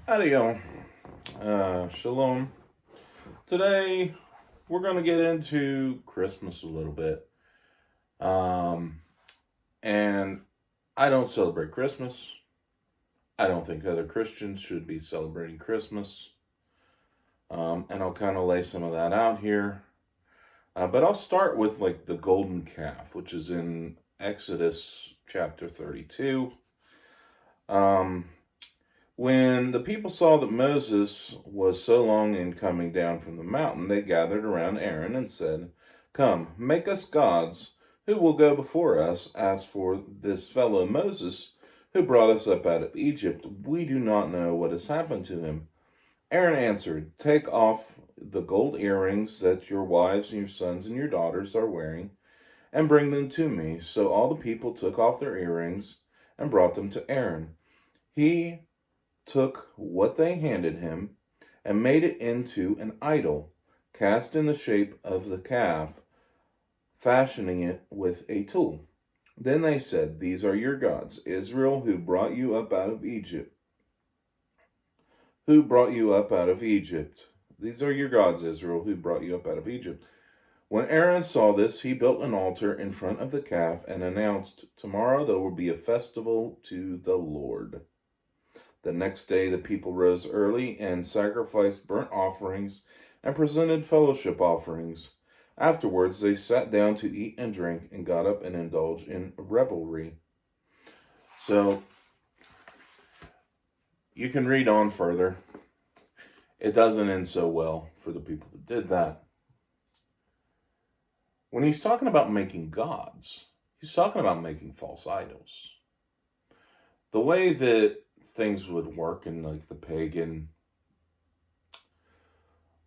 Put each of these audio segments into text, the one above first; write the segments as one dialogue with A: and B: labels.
A: Howdy, y'all. Shalom. Today, we're going to get into Christmas a little bit. Um, and I don't celebrate Christmas. I don't think other Christians should be celebrating Christmas. And I'll kind of lay some of that out here. But I'll start with like the golden calf, which is in Exodus chapter 32. When the people saw that Moses was so long in coming down from the mountain, they gathered around Aaron and said, "Come, make us gods who will go before us. As for this fellow Moses, who brought us up out of Egypt, we do not know what has happened to him." Aaron answered, "Take off the gold earrings that your wives and your sons and your daughters are wearing, and bring them to me." So all the people took off their earrings and brought them to Aaron. He took what they handed him and made it into an idol cast in the shape of the calf, fashioning it with a tool. Then they said, "These are your gods, Israel, who brought you up out of Egypt. Who brought you up out of Egypt? These are your gods, Israel, who brought you up out of Egypt." When Aaron saw this, he built an altar in front of the calf and announced, "Tomorrow there will be a festival to the Lord." The next day the people rose early and sacrificed burnt offerings and presented fellowship offerings. Afterwards they sat down to eat and drink and got up and indulged in revelry. So you can read on further. It doesn't end so well for the people that did that. When he's talking about making gods, he's talking about making false idols. The way that things would work in like the pagan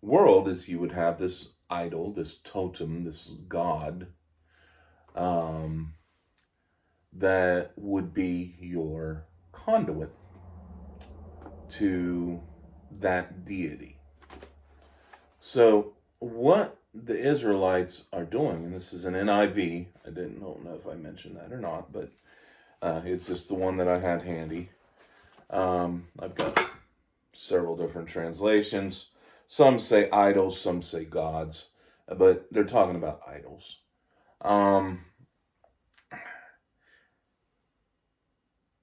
A: world is you would have this idol, this totem, this god, that would be your conduit to that deity. So what the Israelites are doing, and this is an NIV, I don't know if I mentioned that or not, but it's just the one that I had handy. I've got several different translations. Some say idols, some say gods, but they're talking about idols.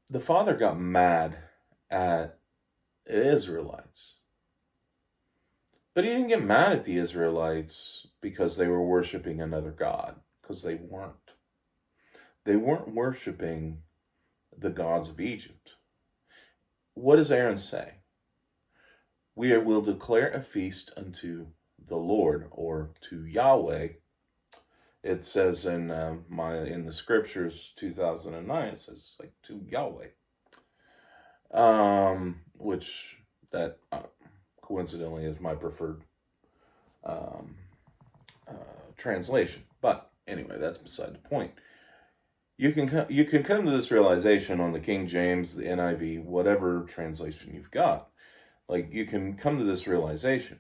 A: The father got mad at the Israelites, but he didn't get mad at the Israelites because they were worshiping another god, because they weren't. They weren't worshiping the gods of Egypt. What does Aaron say? "We will declare a feast unto the Lord," or to Yahweh. It says in the scriptures 2009, it says like to Yahweh, which that coincidentally is my preferred translation. But anyway, that's beside the point. You can come to this realization on the King James, the NIV, whatever translation you've got. Like, you can come to this realization.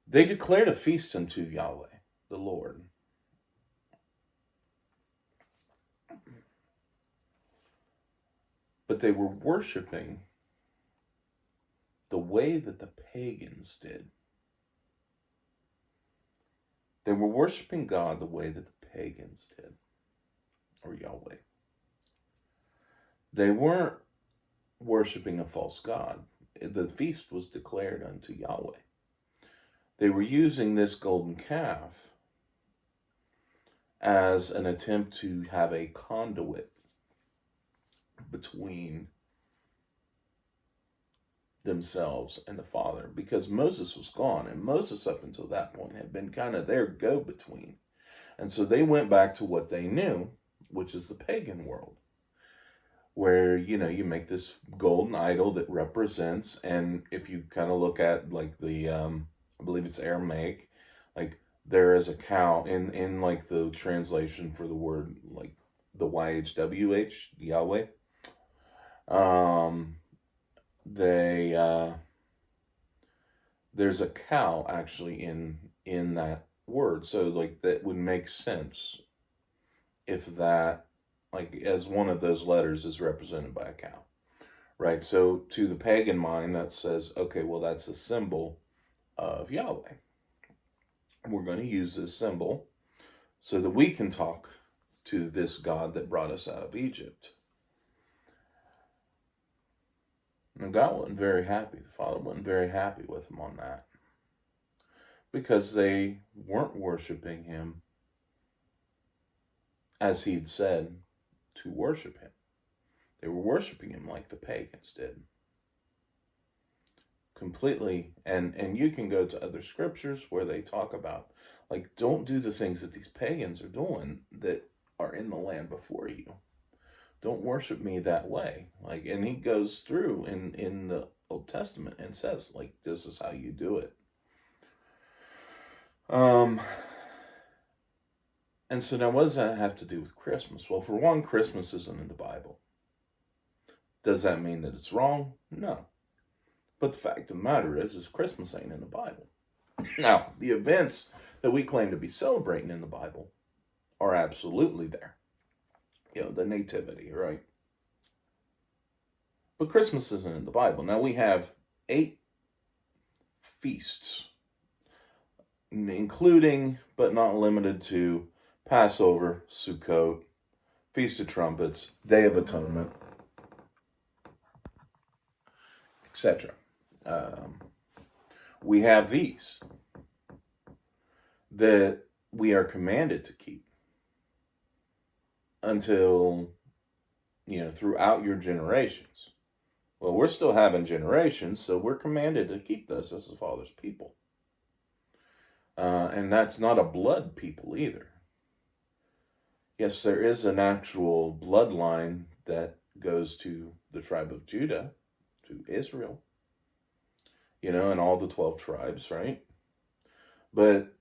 A: They declared a feast unto Yahweh, the Lord. But they were worshiping the way that the pagans did. They were worshiping God the way that the pagans did, or Yahweh. They weren't worshiping a false god. The feast was declared unto Yahweh. They were using this golden calf as an attempt to have a conduit between themselves and the Father, because Moses was gone, and Moses up until that point had been kind of their go-between. And so they went back to what they knew, which is the pagan world, where, you make this golden idol that represents, and if you kind of look at like the, I believe it's Aramaic, like there is a cow in like the translation for the word, like the YHWH, Yahweh. There's a cow actually in that word, so like that would make sense if that, like, as one of those letters is represented by a cow, right? So to the pagan mind, that says, okay, well, that's a symbol of Yahweh. We're going to use this symbol so that we can talk to this God that brought us out of Egypt. And God wasn't very happy. The Father wasn't very happy with them on that, because they weren't worshiping him as he'd said to worship him. They were worshiping him like the pagans did. Completely. And you can go to other scriptures where they talk about, like, don't do the things that these pagans are doing that are in the land before you. Don't worship me that way. Like, and he goes through in the Old Testament and says, like, this is how you do it. And so now what does that have to do with Christmas? Well, for one, Christmas isn't in the Bible. Does that mean that it's wrong? No. But the fact of the matter is Christmas ain't in the Bible. Now, the events that we claim to be celebrating in the Bible are absolutely there. You know, the nativity, right? But Christmas isn't in the Bible. Now, we have 8 feasts, including, but not limited to, Passover, Sukkot, Feast of Trumpets, Day of Atonement, etc. We have these that we are commanded to keep until, throughout your generations. Well, we're still having generations, so we're commanded to keep those as the Father's people. And that's not a blood people either. Yes, there is an actual bloodline that goes to the tribe of Judah, to Israel, and all the 12 tribes, right? But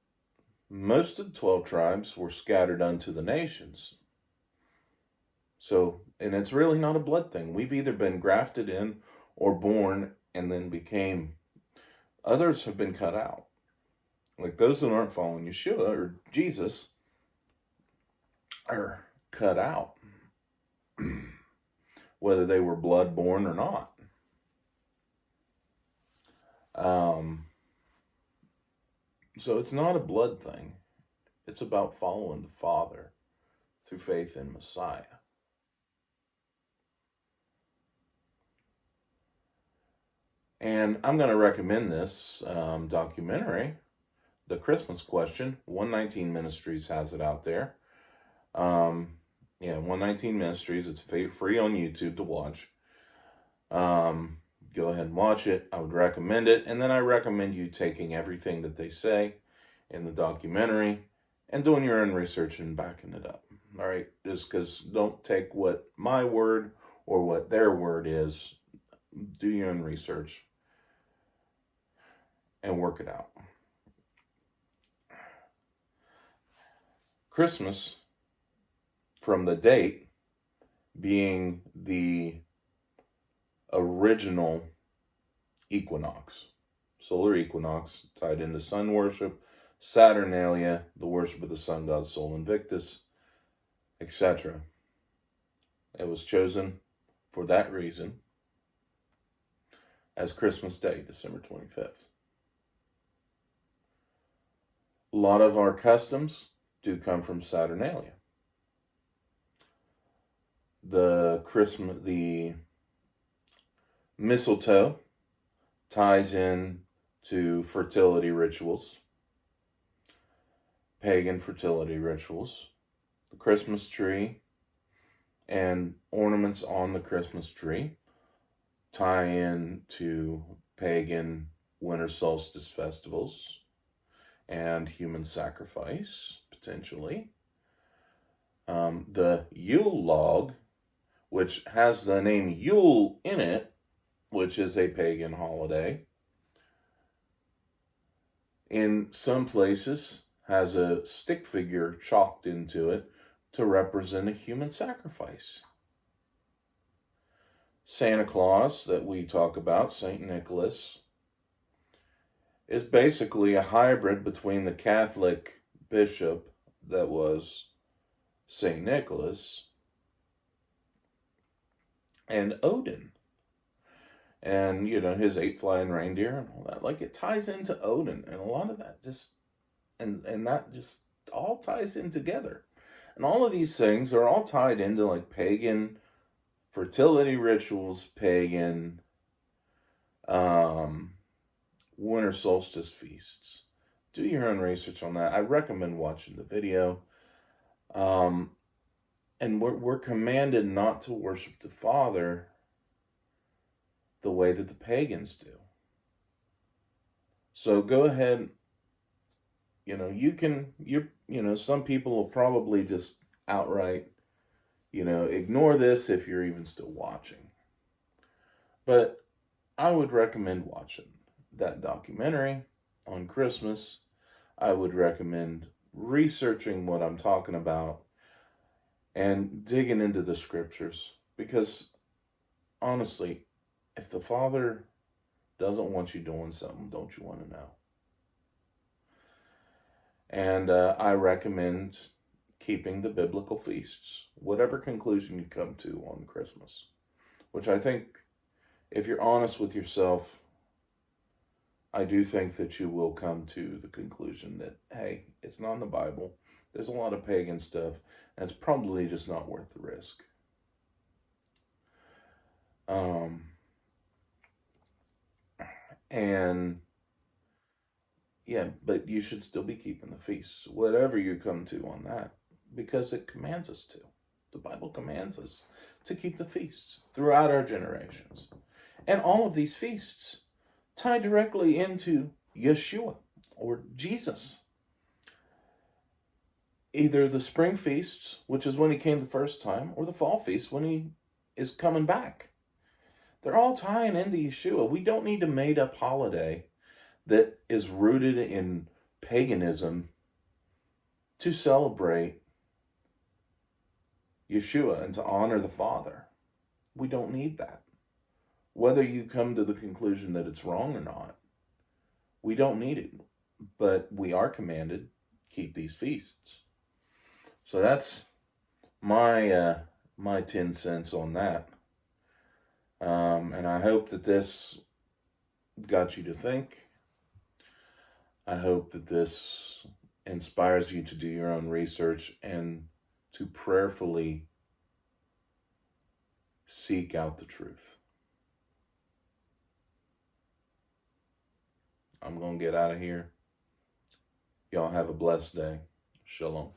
A: most of the 12 tribes were scattered unto the nations. So, and it's really not a blood thing. We've either been grafted in or born and then became. Others have been cut out. Like those that aren't following Yeshua or Jesus are cut out, whether they were blood born or not. So it's not a blood thing. It's about following the Father through faith in Messiah. And I'm going to recommend this documentary, The Christmas Question. 119 Ministries has it out there. 119 Ministries. It's free on YouTube to watch. Go ahead and watch it. I would recommend it. And then I recommend you taking everything that they say in the documentary and doing your own research and backing it up. All right? Just because don't take what my word or what their word is. Do your own research and work it out. Christmas, from the date being the original equinox, solar equinox, tied into sun worship, Saturnalia, the worship of the sun god Sol Invictus, etc. It was chosen for that reason as Christmas Day, December 25th. A lot of our customs do come from Saturnalia. The mistletoe ties in to fertility rituals, pagan fertility rituals. The Christmas tree and ornaments on the Christmas tree tie in to pagan winter solstice festivals and human sacrifice, potentially. The Yule log, which has the name Yule in it, which is a pagan holiday, in some places has a stick figure chalked into it to represent a human sacrifice. Santa Claus that we talk about, St. Nicholas, is basically a hybrid between the Catholic bishop that was St. Nicholas and Odin. and his 8 flying reindeer and all that. Like, it ties into Odin, and a lot of that just and that just all ties in together. And all of these things are all tied into like pagan fertility rituals, pagan um, winter solstice feasts. Do your own research on that. I recommend watching the video. Um, and we're commanded not to worship the Father the way that the pagans do. So go ahead. Some people will probably just outright, ignore this if you're even still watching. But I would recommend watching that documentary on Christmas. I would recommend researching what I'm talking about and digging into the scriptures, because honestly, if the Father doesn't want you doing something, don't you want to know? And I recommend keeping the biblical feasts, whatever conclusion you come to on Christmas, which I think, if you're honest with yourself, I do think that you will come to the conclusion that, hey, it's not in the Bible. There's a lot of pagan stuff, and it's probably just not worth the risk. And yeah, but you should still be keeping the feasts, whatever you come to on that, because it commands us to. The Bible commands us to keep the feasts throughout our generations. And all of these feasts tie directly into Yeshua, or Jesus. Either the spring feasts, which is when he came the first time, or the fall feast when he is coming back. They're all tying into Yeshua. We don't need a made-up holiday that is rooted in paganism to celebrate Yeshua and to honor the Father. We don't need that. Whether you come to the conclusion that it's wrong or not, we don't need it. But we are commanded, keep these feasts. So that's my 10 cents on that. And I hope that this got you to think. I hope that this inspires you to do your own research and to prayerfully seek out the truth. I'm going to get out of here. Y'all have a blessed day. Shalom.